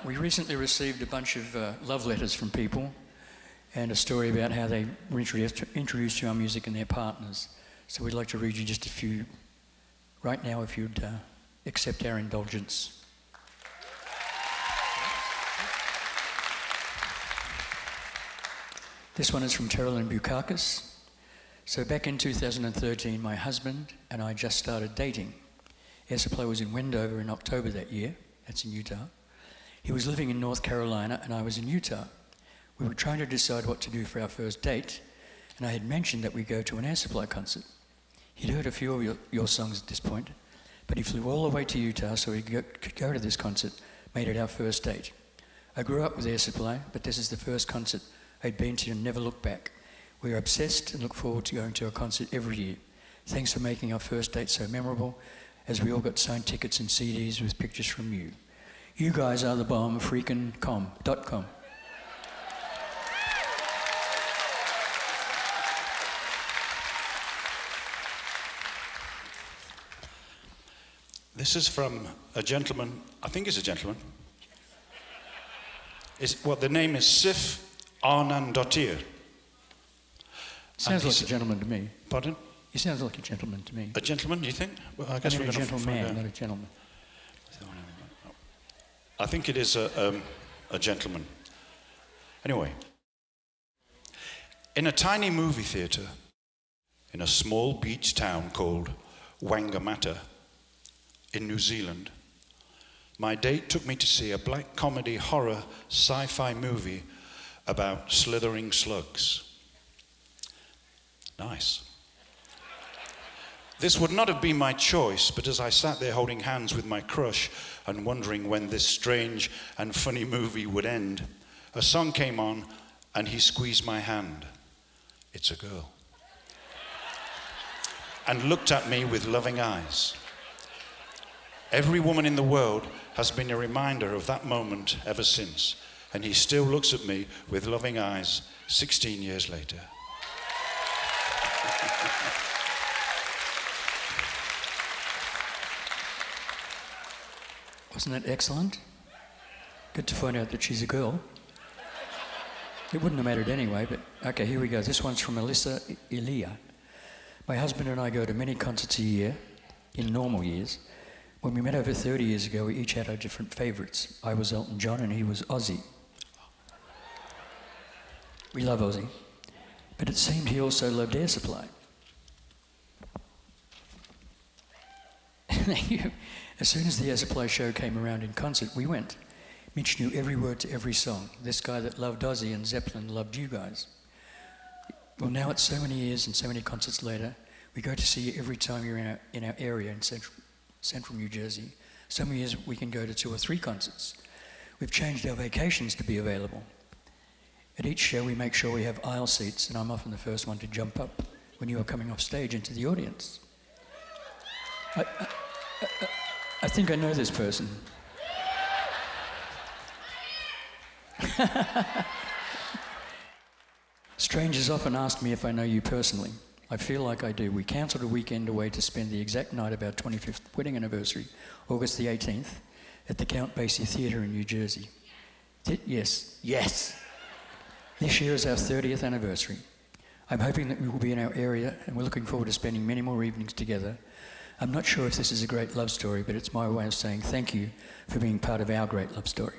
We recently received a bunch of love letters from people and a story about how they were introduced to our music and their partners. So we'd like to read you just a few right now if you'd accept our indulgence. This one is from Terrell in Bukakis. So back in 2013, my husband and I just started dating. Air Supply was in Wendover in October that year. That's in Utah. He was living in North Carolina and I was in Utah. We were trying to decide what to do for our first date, and I had mentioned that we go to an Air Supply concert. He'd heard a few of your songs at this point, but he flew all the way to Utah so he could go to this concert, made it our first date. I grew up with Air Supply, but this is the first concert I'd been to and never looked back. We are obsessed and look forward to going to a concert every year. Thanks for making our first date so memorable, as we all got signed tickets and CDs with pictures from you. You guys are the bomb, freaking.com. This is from a gentleman, I think it's a gentleman. The name is Sif Arnandotir. Sounds like a gentleman to me. Pardon? He sounds like a gentleman to me. A gentleman, do you think? Well, I guess we're a gentleman, not a gentleman. I think it is a gentleman. Anyway, in a tiny movie theatre in a small beach town called Wangamatta in New Zealand, my date took me to see a black comedy horror sci-fi movie about slithering slugs. Nice. This would not have been my choice, but as I sat there holding hands with my crush and wondering when this strange and funny movie would end, a song came on and he squeezed my hand. It's a girl. And looked at me with loving eyes. Every woman in the world has been a reminder of that moment ever since, and he still looks at me with loving eyes 16 years later. Wasn't that excellent? Good to find out that she's a girl. It wouldn't have mattered anyway, but okay, here we go. This one's from Alyssa Elia. My husband and I go to many concerts a year in normal years. When we met over 30 years ago, we each had our different favourites. I was Elton John and he was Ozzy. We love Ozzy, but it seemed he also loved Air Supply. Thank you. As soon as the Air Supply show came around in concert, we went. Mitch knew every word to every song. This guy that loved Ozzy and Zeppelin loved you guys. Well, now it's so many years and so many concerts later, we go to see you every time you're in our area in central New Jersey. Some years we can go to 2 or 3 concerts. We've changed our vacations to be available. At each show we make sure we have aisle seats, and I'm often the first one to jump up when you are coming off stage into the audience. I think I know this person. Strangers often ask me if I know you personally. I feel like I do. We cancelled a weekend away to spend the exact night of our 25th wedding anniversary, August the 18th, at the Count Basie Theatre in New Jersey. Yes. This year is our 30th anniversary. I'm hoping that we will be in our area, and we're looking forward to spending many more evenings together. I'm not sure if this is a great love story, but it's my way of saying thank you for being part of our great love story.